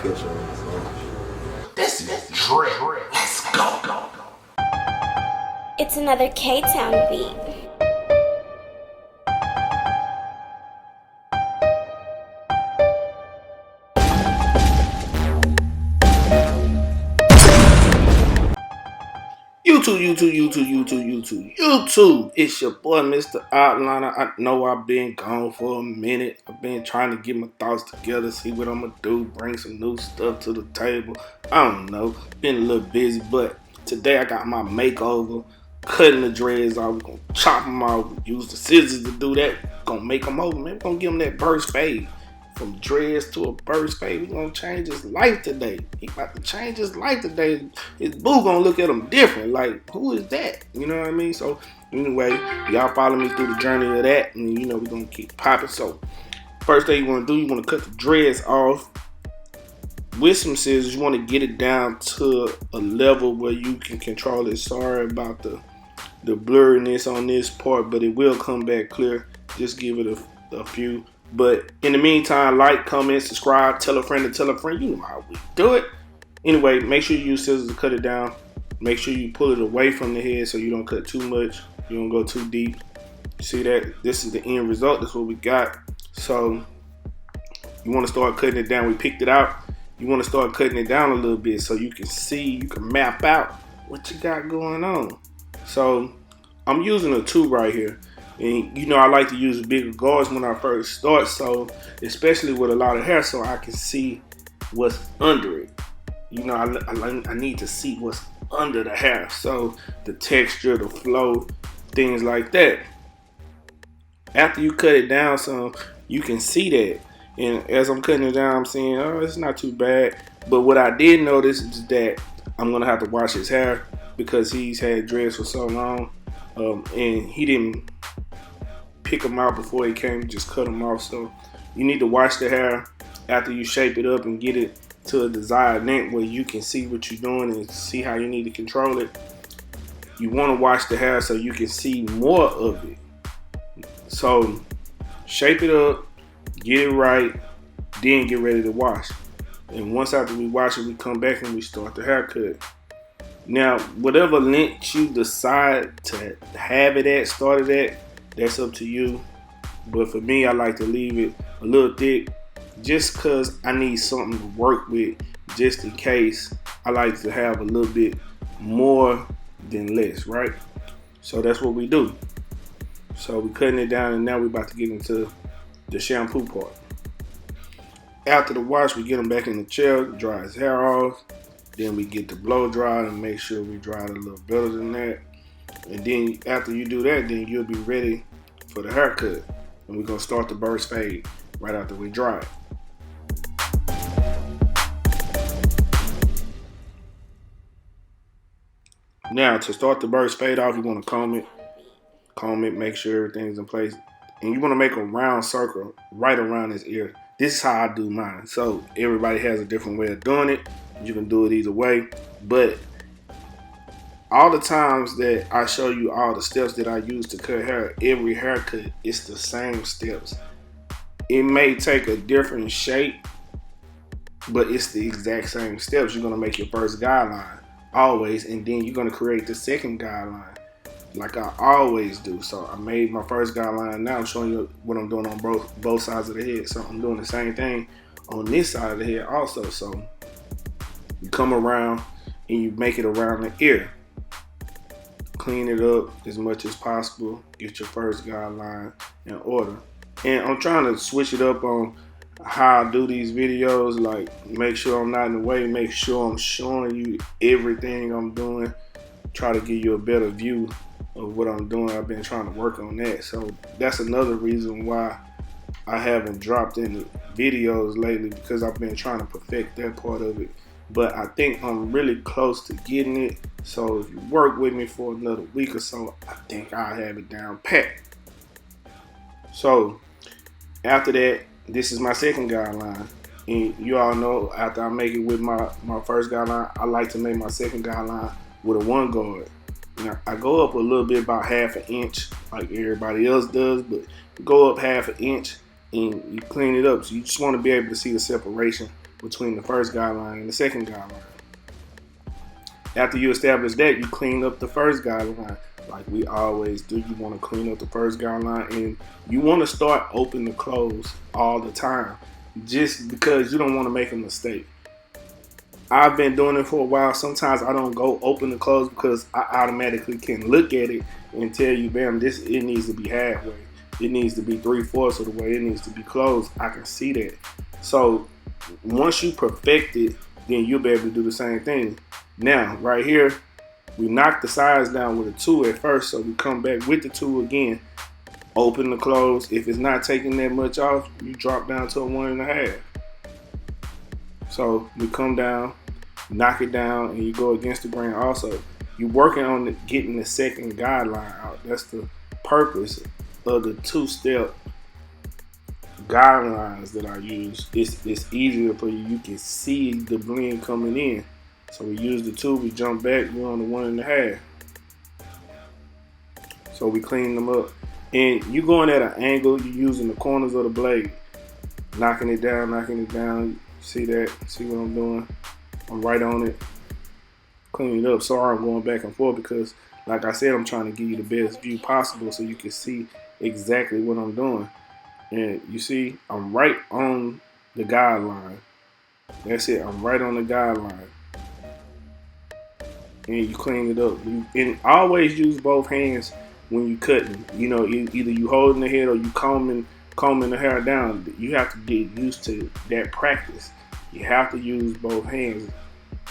This is drip. Let's go. It's another K-Town beat. YouTube. It's your boy, Mr. Outliner. I know I've been gone for a minute. I've been trying to get my thoughts together, see what I'm gonna do, bring some new stuff to the table. I don't know, been a little busy, but today I got my makeover, cutting the dreads off. We're gonna chop them off, use the scissors to do that. Gonna make them over, man. We're gonna give them that burst fade. From dreads to a burst fade, we're gonna change his life today. He about to change his life today. His boo gonna look at him different. Like, who is that? You know what I mean? So anyway, y'all follow me through the journey of that, and you know we're gonna keep popping. So first thing you wanna do, you wanna cut the dreads off with some scissors. You wanna get it down to a level where you can control it. Sorry about the blurriness on this part, but it will come back clear. Just give it a few. But in the meantime, like, comment, subscribe, tell a friend to tell a friend. You know how we do it. Anyway, make sure you use scissors to cut it down. Make sure you pull it away from the head so you don't cut too much. You don't go too deep. See that? This is the end result. That's what we got. So you want to start cutting it down. We picked it out. You want to start cutting it down a little bit so you can see, you can map out what you got going on. So I'm using a 2 right here. And you know, I like to use bigger guards when I first start, so especially with a lot of hair, so I can see what's under it. You know, I need to see what's under the hair, so the texture, the flow, things like that. After you cut it down some, you can see that. And as I'm cutting it down, I'm seeing, oh, it's not too bad. But what I did notice is that I'm gonna have to wash his hair because he's had dreads for so long, and he didn't pick them out before he came, just cut them off. So you need to wash the hair after you shape it up and get it to a desired length where you can see what you're doing and see how you need to control it. You want to wash the hair so you can see more of it. So shape it up, get it right, then get ready to wash. And once after we wash it, we come back and we start the haircut. Now, whatever length you decide to have it at, start it at, that's up to you. But for me, I like to leave it a little thick just because I need something to work with just in case. I like to have a little bit more than less, right? So that's what we do. So we're cutting it down, and now we're about to get into the shampoo part. After the wash, we get him back in the chair, dry his hair off. Then we get the blow dry and make sure we dry it a little better than that. And then after you do that, then you'll be ready for the haircut. And we're gonna start the burst fade right after we dry it. Now to start the burst fade off, you wanna comb it, make sure everything's in place. And you wanna make a round circle right around his ear. This is how I do mine. So everybody has a different way of doing it. You can do it either way, but all the times that I show you all the steps that I use to cut hair, every haircut is the same steps. It may take a different shape, but it's the exact same steps. You're gonna make your first guideline, always, and then you're gonna create the second guideline, like I always do. So I made my first guideline. Now I'm showing you what I'm doing on both sides of the head. So I'm doing the same thing on this side of the head also. So you come around and you make it around the ear. Clean it up as much as possible. Get your first guideline in order. And I'm trying to switch it up on how I do these videos. Like, make sure I'm not in the way. Make sure I'm showing you everything I'm doing. Try to give you a better view of what I'm doing. I've been trying to work on that. So that's another reason why I haven't dropped any videos lately, because I've been trying to perfect that part of it. But I think I'm really close to getting it. So if you work with me for another week or so, I think I'll have it down pat. So after that, this is my second guideline. And you all know, after I make it with my first guideline, I like to make my second guideline with a 1 guard. Now, I go up a little bit, about half an inch, like everybody else does, but go up half an inch and you clean it up. So you just want to be able to see the separation between the first guideline and the second guideline. After you establish that, you clean up the first guideline. Like we always do, you want to clean up the first guideline, and you want to start open to close all the time, just because you don't want to make a mistake. I've been doing it for a while. Sometimes I don't go open to close because I automatically can look at it and tell you, bam, it needs to be halfway. It needs to be 3/4 of the way. It needs to be closed. I can see that. So once you perfect it, then you'll be able to do the same thing. Now, right here, we knock the sides down with a 2 at first, so we come back with the 2 again, open to close. If it's not taking that much off, you drop down to a 1.5. So we come down, knock it down, and you go against the grain also. You're working on getting the second guideline out. That's the purpose of the 2-step guidelines that I use. It's easier for you. You can see the blend coming in. So we use the 2, we jump back, we're on the 1.5. So we clean them up. And you're going at an angle, you're using the corners of the blade. Knocking it down. See that? See what I'm doing? I'm right on it. Clean it up. Sorry I'm going back and forth because, like I said, I'm trying to give you the best view possible so you can see exactly what I'm doing. And you see, I'm right on the guideline. That's it, I'm right on the guideline. And you clean it up. And always use both hands when you cutting. You know, either you holding the head or you combing the hair down. You have to get used to that practice. You have to use both hands.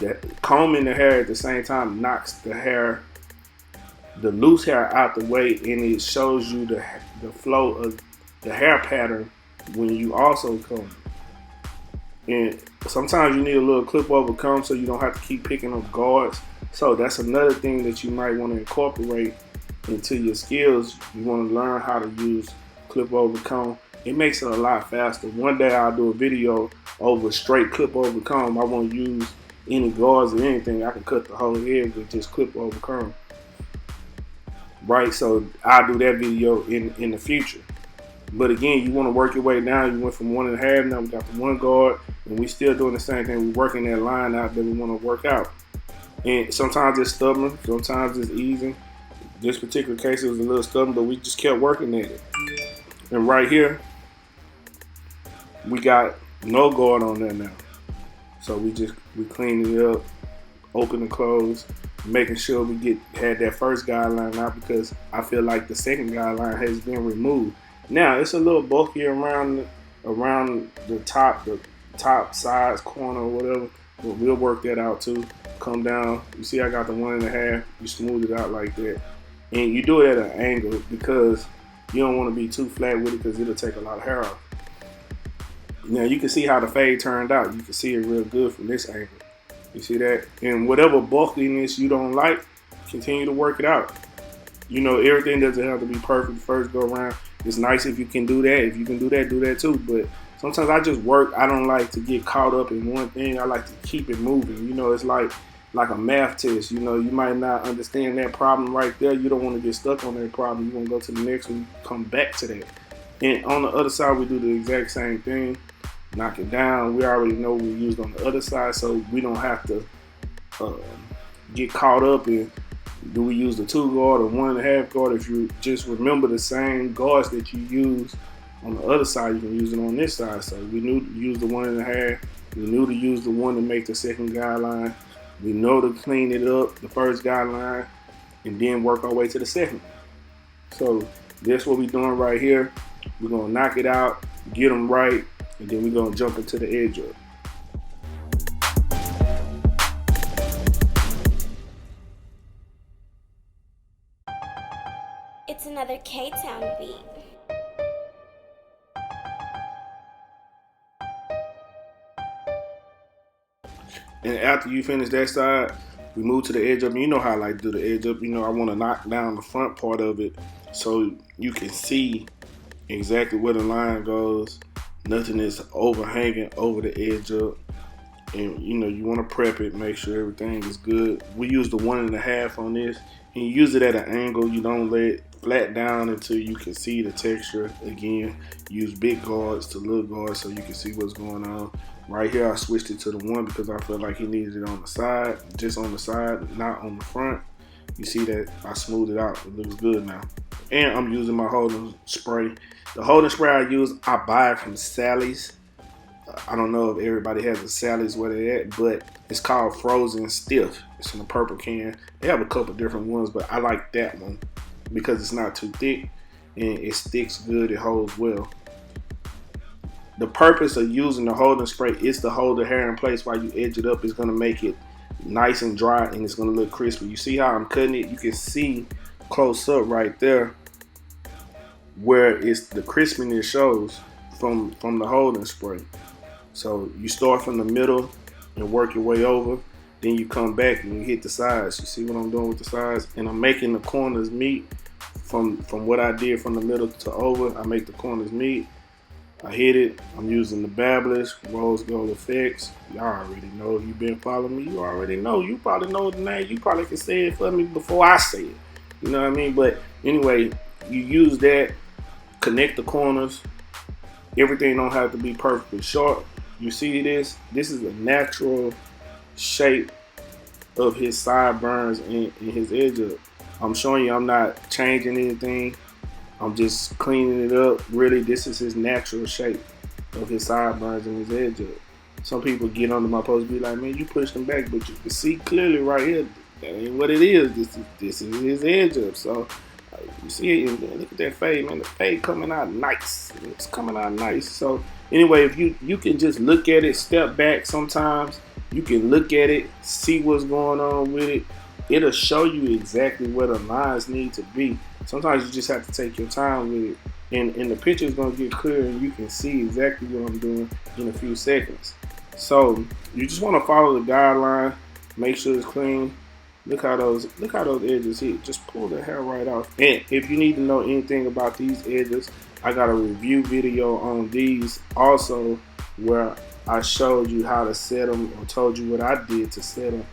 That combing the hair at the same time knocks the loose hair out the way, and it shows you the flow of the hair pattern when you also comb. And sometimes you need a little clip over comb so you don't have to keep picking up guards. So that's another thing that you might want to incorporate into your skills. You want to learn how to use clip over comb. It makes it a lot faster. One day I'll do a video over straight clip over comb. I won't use any guards or anything. I can cut the whole head with just clip over comb. Right, so I'll do that video in the future. But again, you want to work your way down. You went from 1.5, now we got the 1 guard, and we still doing the same thing. We're working that line out that we want to work out. And sometimes it's stubborn, sometimes it's easy. This particular case, it was a little stubborn, but we just kept working at it. And right here, we got no guard on there now. So we cleaned it up, open and close, making sure we had that first guideline out because I feel like the second guideline has been removed. Now it's a little bulkier around the top sides, corner or whatever, but we'll work that out too. Come down, you see I got the 1.5, you smooth it out like that. And you do it at an angle because you don't want to be too flat with it because it'll take a lot of hair off. Now you can see how the fade turned out. You can see it real good from this angle. You see that? And whatever bulkiness you don't like, continue to work it out. You know, everything doesn't have to be perfect the first go around. It's nice if you can do that. If you can do that too. But sometimes I just work. I don't like to get caught up in one thing. I like to keep it moving. You know, it's like a math test. You know, you might not understand that problem right there. You don't want to get stuck on that problem. You want to go to the next one, come back to that. And on the other side, we do the exact same thing. Knock it down. We already know we used on the other side, so we don't have to get caught up in do we use the 2 guard or 1.5 guard. If you just remember the same guards that you use on the other side, you can use it on this side. So we knew to use the 1.5. We knew to use the 1 to make the second guideline. We know to clean it up, the first guideline, and then work our way to the second. So that's what we're doing right here. We're gonna knock it out, get them right, and then we're gonna jump into the edge up. It's another K-Town beat. And after you finish that side, we move to the edge up. And you know how I like to do the edge up. You know, I want to knock down the front part of it so you can see exactly where the line goes. Nothing is overhanging over the edge up. And you know, you want to prep it, make sure everything is good. We use the 1.5 on this, and you use it at an angle. You don't let flat down until you can see the texture. Again, use big guards to little guards so you can see what's going on. Right here, I switched it to the 1 because I felt like he needed it on the side, just on the side, not on the front. You see that I smoothed it out. It looks good now. And I'm using my holding spray. The holding spray I use, I buy it from Sally's. I don't know if everybody has the Sally's where they're at, but it's called Frozen Stiff. It's in a purple can. They have a couple different ones, but I like that one because it's not too thick and it sticks good. It holds well. The purpose of using the holding spray is to hold the hair in place while you edge it up. It's going to make it nice and dry and it's going to look crispy. You see how I'm cutting it? You can see close up right there where it's the crispiness shows from the holding spray. So you start from the middle and work your way over. Then you come back and you hit the sides. You see what I'm doing with the sides? And I'm making the corners meet from what I did from the middle to over. I make the corners meet. I hit it. I'm using the Babblish Rose Gold Effects. Y'all already know. If you've been following me, you already know. You probably know the name. You probably can say it for me before I say it. You know what I mean? But anyway, you use that, connect the corners. Everything don't have to be perfectly short. You see this? This is a natural shape of his sideburns and his edge up. I'm showing you I'm not changing anything. I'm just cleaning it up. Really, this is his natural shape of his sideburns and his edge up. Some people get under my post and be like, man, you pushed him back, but you can see clearly right here, that ain't what it is. This is his edge up. So you see it, and look at that fade, man. The fade coming out nice. It's coming out nice. So anyway, if you can just look at it, step back sometimes. You can look at it, see what's going on with it. It'll show you exactly where the lines need to be. Sometimes you just have to take your time with it. And the picture is going to get clear and you can see exactly what I'm doing in a few seconds. So you just want to follow the guideline. Make sure it's clean. Look how those edges hit. Just pull the hair right off. And if you need to know anything about these edges, I got a review video on these also where I showed you how to set them or told you what I did to set them.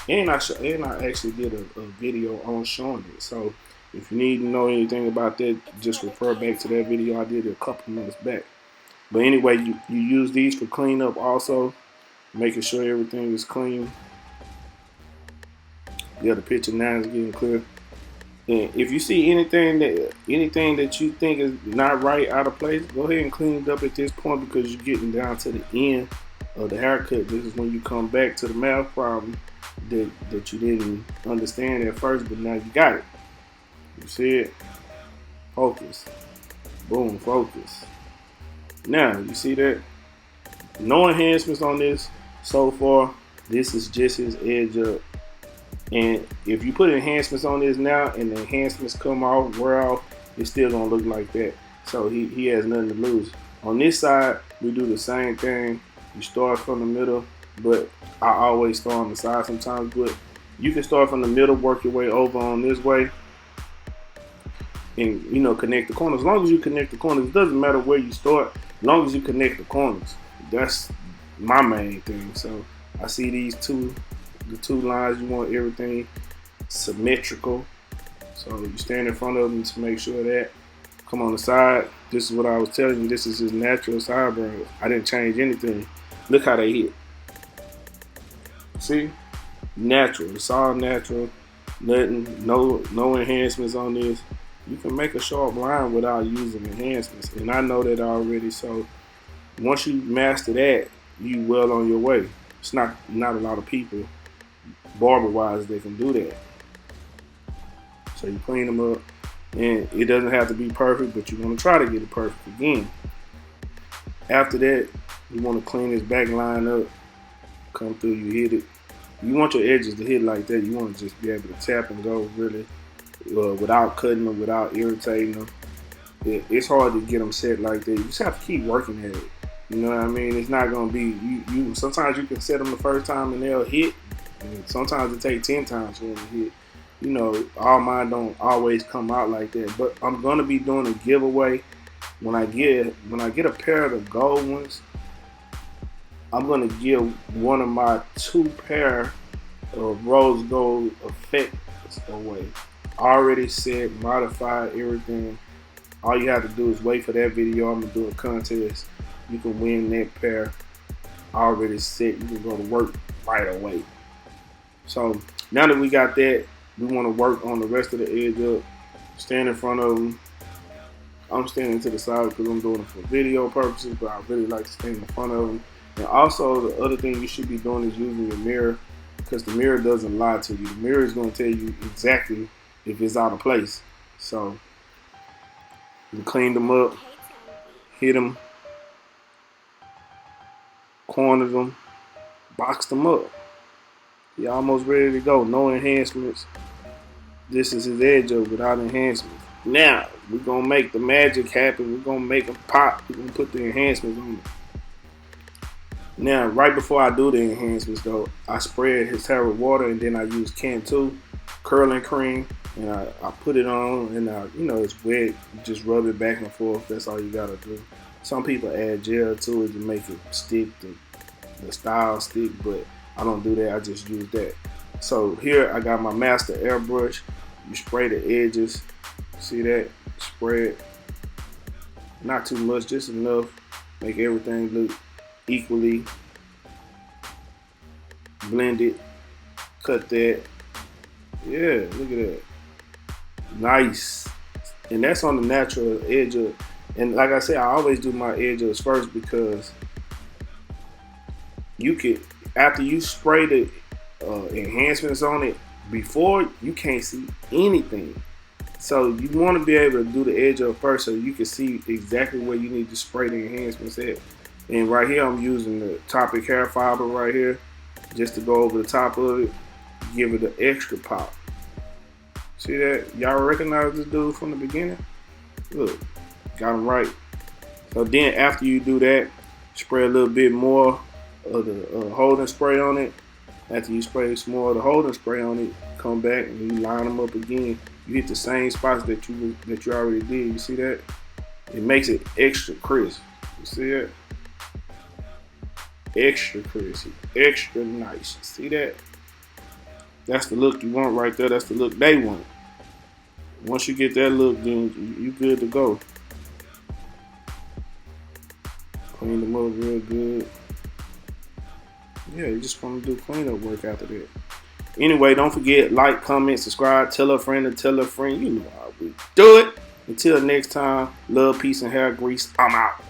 And I actually did a video on showing it. So if you need to know anything about that, just refer back to that video I did a couple months back. But anyway, you use these for cleanup also, making sure everything is clean. Yeah, the picture now is getting clear. And if you see anything that you think is not right, out of place, go ahead and clean it up at this point because you're getting down to the end of the haircut. This is when you come back to the math problem that you didn't understand at first, but now you got it. You see it? Focus. Boom, focus. Now, you see that? No enhancements on this so far. This is just his edge up. And if you put enhancements on this now and the enhancements come off, wear off, it's still gonna look like that. So he has nothing to lose. On this side, we do the same thing. You start from the middle, but I always start on the side sometimes, but you can start from the middle, work your way over on this way, and connect the corners. As long as you connect the corners, it doesn't matter where you start, as long as you connect the corners. That's my main thing. So I see the two lines, you want everything symmetrical. So you stand in front of them to make sure that. Come on the side. This is what I was telling you. This is his natural sideburns. I didn't change anything. Look how they hit. See? Natural. It's all natural. Nothing. No enhancements on this. You can make a sharp line without using enhancements. And I know that already. So once you master that, you well on your way. It's not a lot of people, barber-wise, they can do that. So you clean them up. And it doesn't have to be perfect, but you want to try to get it perfect again. After that, you want to clean this back line up. Come through, you hit it. You want your edges to hit like that. You want to just be able to tap and go really without cutting them, without irritating them. It's hard to get them set like that. You just have to keep working at it. You know what I mean? It's not going to be, you. Sometimes you can set them the first time and they'll hit. And sometimes it takes 10 times for them to hit. All mine don't always come out like that. But I'm gonna be doing a giveaway when I get a pair of the gold ones. I'm gonna give one of my 2 pair of rose gold effects away. already set, modified everything. All you have to do is wait for that video. I'm gonna do a contest. You can win that pair already set. You can go to work right away. So now that we got that, we want to work on the rest of the edge up. Stand in front of them. I'm standing to the side because I'm doing it for video purposes, but I really like to stand in front of them. And also, the other thing you should be doing is using your mirror, because the mirror doesn't lie to you. The mirror is going to tell you exactly if it's out of place. So you clean them up, hit them, corner them, box them up. You're almost ready to go. No enhancements. This is his edge up without enhancements. Now, we're going to make the magic happen. We're going to make them pop. We're going to put the enhancements on it. Now, right before I do the enhancements, though, I spread his hair with water, and then I use Can2 curling cream, and I put it on, and it's wet. You just rub it back and forth. That's all you got to do. Some people add gel to it to make it stick, the style stick, but I don't do that. I just use that. So here I got my master airbrush. You spray the edges. See that? Spread. Not too much, just enough. Make everything look equally. Blend it. Cut that. Yeah, look at that. Nice. And that's on the natural edge of. And like I said, I always do my edges first because you could, after you spray the enhancements on it, before you can't see anything. So you want to be able to do the edge up first so you can see exactly where you need to spray the enhancements at. And right here I'm using the Topic hair fiber right here just to go over the top of it, give it an extra pop. See that? Y'all recognize this dude from the beginning? Look, got him right. So then after you do that, spray a little bit more of the holding spray on it. After you spray some more of the holding spray on it, come back and you line them up again. You hit the same spots that you already did. You see that? It makes it extra crisp. You see that? Extra crispy, extra nice. See that? That's the look you want right there. That's the look they want. Once you get that look, then you good to go. Clean them up real good. Yeah, you just want to do cleanup work after that. Anyway, don't forget, like, comment, subscribe, tell a friend to tell a friend. You know how we do it. Until next time, love, peace, and hair grease. I'm out.